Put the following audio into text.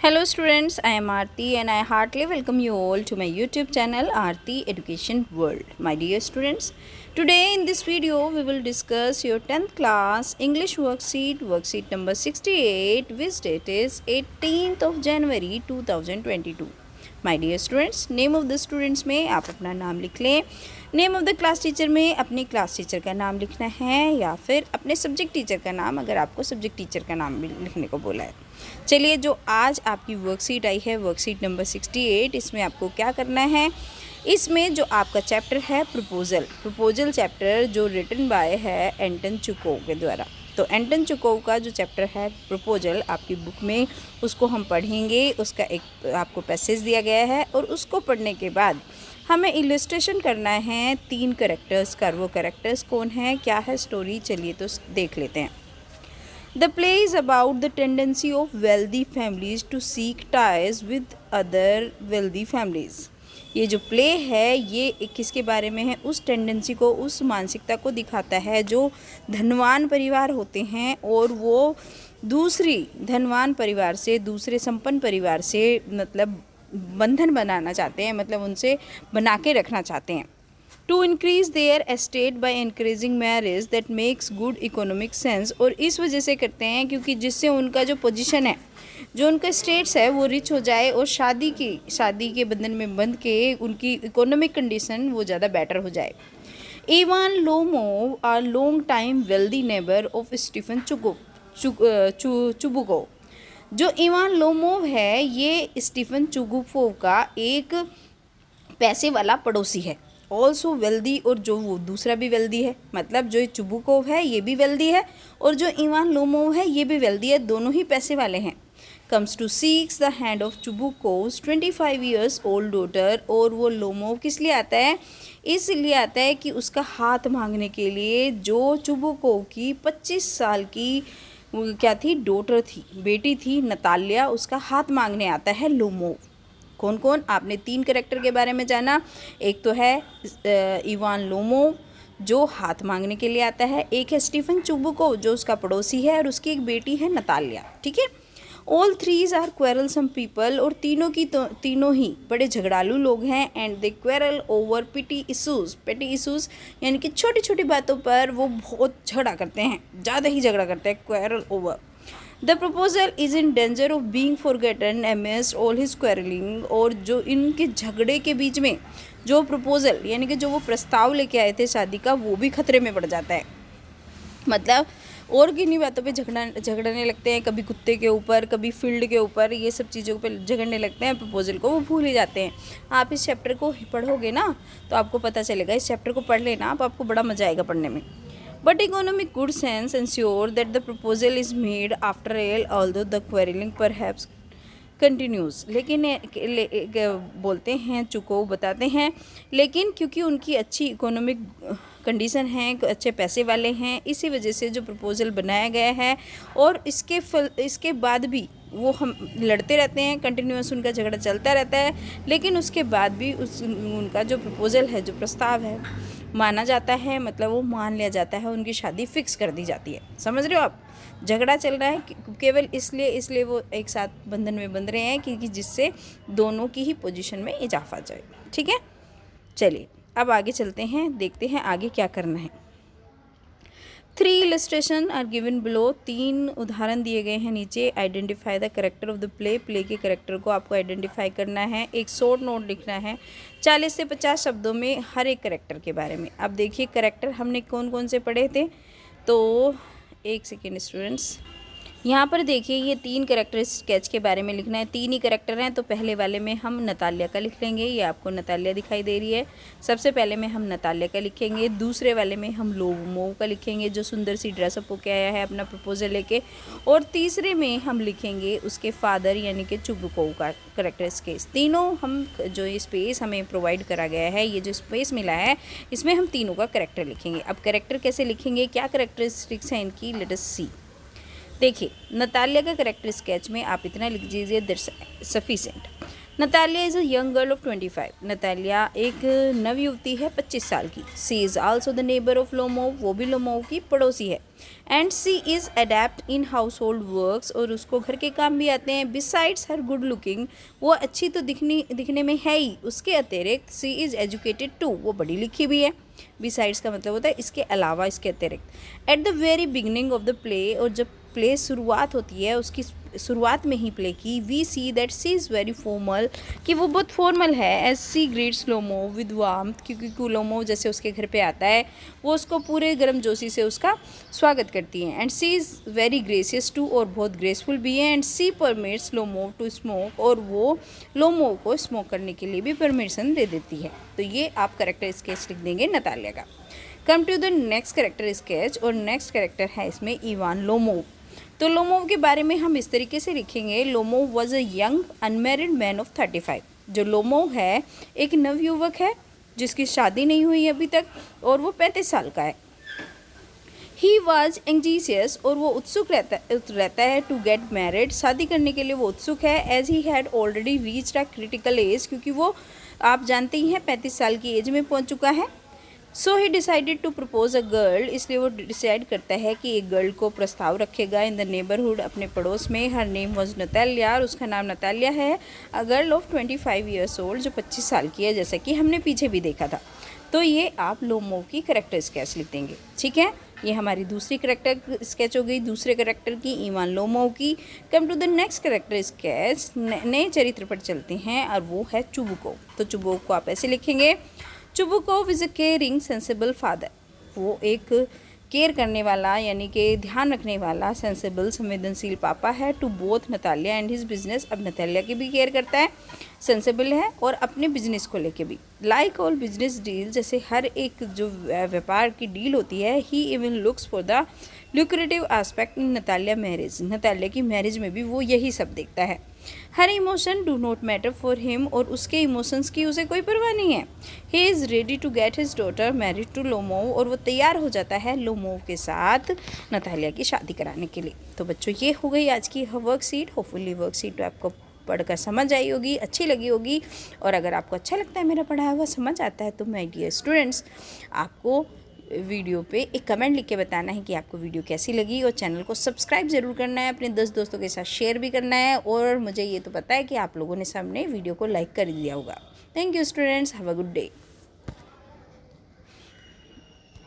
Hello students, I am Aarti and I heartily welcome you all to my YouTube channel Aarti Education World. My dear students, today in this video we will discuss your 10th class English worksheet number 68, which date is 18th of January 2022. My dear students, name of the students में आप अपना नाम लिख लें। Name of the class teacher में अपनी class teacher का नाम लिखना है या फिर अपने सब्जेक्ट टीचर का नाम, अगर आपको सब्जेक्ट टीचर का नाम भी लिखने को बोला है। चलिए, जो आज आपकी वर्कशीट आई है वर्कशीट नंबर 68, इसमें आपको क्या करना है। इसमें जो आपका चैप्टर है प्रपोजल चैप्टर, जो रिटन बाय है एंटन चेकोव के द्वारा। तो एंटन चेकोव का जो चैप्टर है प्रपोजल आपकी बुक में, उसको हम पढ़ेंगे। उसका एक आपको पैसेज दिया गया है और उसको पढ़ने के बाद हमें इलस्ट्रेशन करना है 3 कैरेक्टर्स का। वो कैरेक्टर्स कौन है, क्या है स्टोरी, चलिए तो देख लेते हैं। The play is about the tendency of wealthy families to seek ties with other wealthy families. ये जो प्ले है ये किसके बारे में है, उस टेंडेंसी को, उस मानसिकता को दिखाता है जो धनवान परिवार होते हैं और वो दूसरी धनवान परिवार से, दूसरे संपन्न परिवार से मतलब बंधन बनाना चाहते हैं, मतलब उनसे बना के रखना चाहते हैं। To increase their estate by increasing marriage that makes good economic sense. और इस वजह से करते हैं क्योंकि जिससे उनका जो पोजीशन है, जो उनका स्टेट्स है, वो रिच हो जाए और शादी के बंधन में बंध के उनकी इकोनॉमिक कंडीशन वो ज़्यादा बेटर हो जाए। Ivan Lomov are long time wealthy neighbour of Stephen Chubukov. जो इवान लोमोव है ये स्टीफन चुबुकोव का एक पैसे वाला पड़ोसी है। ऑल्सो वेल्दी, और जो वो दूसरा भी वेल्दी है, मतलब जो चुबुकोव है ये भी वेल्दी है और जो इवान लोमोव है ये भी वेल्दी है, दोनों ही पैसे वाले हैं। Comes to seeks the hand of Chubukov's 25 years old daughter. और वो लोमोव किस लिए आता है, इसलिए आता है कि उसका हाथ मांगने के लिए, जो चुबुकोव की 25 साल की क्या थी, डॉटर थी, बेटी थी, नताल्या, उसका हाथ मांगने आता है लोमोव। कौन कौन, आपने 3 कैरेक्टर के बारे में जाना। एक तो है इवान लोमोव जो हाथ मांगने के लिए आता है, एक है स्टीफन चुबुकोव जो उसका पड़ोसी है और उसकी एक बेटी है नताल्या। ठीक है। ऑल थ्रीज आर क्वेरलसम पीपल, और तीनों ही बड़े झगड़ालू लोग हैं। एंड दे क्वेरल ओवर पेटी इशूज़ यानी कि छोटी छोटी बातों पर वो बहुत झगड़ा करते हैं, ज़्यादा ही झगड़ा करते हैं। Quarrel over the proposal is in danger of being forgotten amidst all his quarrelling. और जो इनके झगड़े के बीच में जो प्रपोजल यानी कि जो वो प्रस्ताव लेके आए थे शादी का, वो भी खतरे में पड़ जाता है। मतलब और किन्हीं बातों पे झगड़ने लगते हैं, कभी कुत्ते के ऊपर, कभी फील्ड के ऊपर, ये सब चीज़ों पे झगड़ने लगते हैं। प्रपोजल को वो भूल ही जाते हैं। आप इस चैप्टर को पढ़ोगे ना तो आपको पता चलेगा, इस चैप्टर को पढ़ लेना आप, आपको बड़ा मजा आएगा पढ़ने में। But economic good sense ensure that the proposal is made after all, although the quarreling perhaps continues। लेकिन बोलते हैं, चुकोव बताते हैं, लेकिन क्योंकि उनकी अच्छी इकोनॉमिक कंडीशन है, अच्छे पैसे वाले हैं, इसी वजह से जो प्रपोजल बनाया गया है और इसके बाद भी वो हम लड़ते रहते हैं, कंटिन्यूस उनका झगड़ा चलता रहता है, लेकिन उसके बाद भी उनका जो प्रपोजल है, जो प्रस्ताव है, माना जाता है, मतलब वो मान लिया जाता है, उनकी शादी फिक्स कर दी जाती है। समझ रहे हो आप, झगड़ा चल रहा है केवल इसलिए वो एक साथ बंधन में बंध रहे हैं कि जिससे दोनों की ही पोजीशन में इजाफा जाए। ठीक है, चलिए अब आगे चलते हैं, देखते हैं आगे क्या करना है। 3 इलस्ट्रेशन आर गिवन बिलो। 3 उदाहरण दिए गए हैं नीचे। Identify the character of the play के करेक्टर को आपको आइडेंटिफाई करना है। एक शॉर्ट नोट लिखना है 40 से 50 शब्दों में हर एक करेक्टर के बारे में। अब देखिए करेक्टर हमने कौन कौन से पढ़े थे, तो एक सेकेंड स्टूडेंट्स, यहाँ पर देखिए ये 3 करेक्टर स्केच के बारे में लिखना है। 3 ही करेक्टर हैं, तो पहले वाले में हम नताल्या का लिख लेंगे। ये आपको नताल्या दिखाई दे रही है, सबसे पहले में हम नताल्या का लिखेंगे। दूसरे वाले में हम लोमोव का लिखेंगे जो सुंदर सी ड्रेसअप होके आया है अपना प्रपोजल लेके। और तीसरे में हम लिखेंगे उसके फादर यानी कि चुबुकोव का करेक्टर स्केच। तीनों हम जो ये स्पेस हमें प्रोवाइड करा गया है, ये जो स्पेस मिला है, इसमें हम तीनों का करेक्टर लिखेंगे। अब करेक्टर कैसे लिखेंगे, क्या करेक्टरिस्टिक्स हैं इनकी, लेट अस सी। देखिए नताल्या का करेक्टर स्केच में आप इतना लिख दीजिए, that's sufficient. Natalya is a young girl of 25। Natalya एक नव युवती है 25 साल की। She is also the neighbour of Lomov, वो भी लोमोव की पड़ोसी है। And she is adept in household works, और उसको घर के काम भी आते हैं। बिसाइड्स हर गुड लुकिंग, वो अच्छी तो दिखने में है ही, उसके अतिरिक्त सी इज़ एजुकेटेड टू, वो पढ़ी लिखी भी है। बिसाइड्स का मतलब होता है इसके अलावा, इसके अतिरिक्त। At the very beginning of the play, और जब प्ले शुरुआत होती है, उसकी शुरुआत में ही प्ले की, we see that she is very formal, कि वो बहुत फॉर्मल है। As she greets Lomo with warmth, क्योंकि लोमो जैसे उसके घर पे आता है, वो उसको पूरे गर्मजोशी से उसका स्वागत करती है। And she is very gracious too, और बहुत ग्रेसफुल भी है। And she permits Lomo to smoke, और वो लोमो को स्मोक करने के लिए भी परमिशन दे देती है। तो ये आप करेक्टर स्केच लिख देंगे नतालिया का। Come to the next character sketch, और नेक्स्ट करेक्टर है इसमें इवान लोमोव। तो लोमोव के बारे में हम इस तरीके से लिखेंगे, Lomov was a young unmarried man of 35। जो लोमोव है एक नवयुवक है जिसकी शादी नहीं हुई अभी तक, और वो 35 साल का है। ही वॉज एंग्जीसियस, और वो उत्सुक रहता है टू गेट मैरिड, शादी करने के लिए वो उत्सुक है। As he had already reached a critical age, क्योंकि वो आप जानते ही हैं 35 साल की एज में पहुंच चुका है। So he decided to propose a girl, इसलिए वो डिसाइड करता है कि एक गर्ल को प्रस्ताव रखेगा इन द नेबरहुड, अपने पड़ोस में। हर नेम वॉज नतालिया, और उसका नाम नतालिया है। A girl of 25 years old, जो 25 साल की है, जैसा कि हमने पीछे भी देखा था। तो ये आप लोमोव की करेक्टर स्केच लिख देंगे, ठीक है। ये हमारी दूसरी करेक्टर स्केच हो गई, दूसरे करेक्टर की, इवान लोमोव की। Come to the next character sketch, नए चरित्र पर चलते हैं, और वो है चुबुकोव। तो चुबुकोव को आप ऐसे लिखेंगे, Chubukov is a caring sensible father, वो एक केयर करने वाला यानी कि ध्यान रखने वाला सेंसिबल संवेदनशील पापा है to both Natalia and his business. अब नतालिया की भी केयर करता है, सेंसिबल है, और अपने बिजनेस को लेके भी। लाइक ऑल बिजनेस डील, जैसे हर एक जो व्यापार की डील होती है, he even looks for the lucrative aspect in Natalia marriage, Natalia की मैरिज में भी वो यही सब देखता है। Her emotion do not matter for him, और उसके इमोशंस की उसे कोई परवाह नहीं है। He is ready to get his daughter married to Lomov, और वो तैयार हो जाता है लोमोव के साथ नतालिया की शादी कराने के लिए। तो बच्चों, ये हो गई आज की वर्कशीट। होपफुली वर्कशीट आपको पढ़कर समझ आई होगी, अच्छी लगी होगी। और अगर आपको अच्छा लगता है, मेरा पढ़ाया हुआ समझ आता है, तो माय डियर स्टूडेंट्स, आपको वीडियो पे एक कमेंट लिख के बताना है कि आपको वीडियो कैसी लगी, और चैनल को सब्सक्राइब ज़रूर करना है, अपने 10 दोस्तों के साथ शेयर भी करना है। और मुझे ये तो पता है कि आप लोगों ने सबने वीडियो को लाइक कर दिया होगा। Thank you students, have a good day.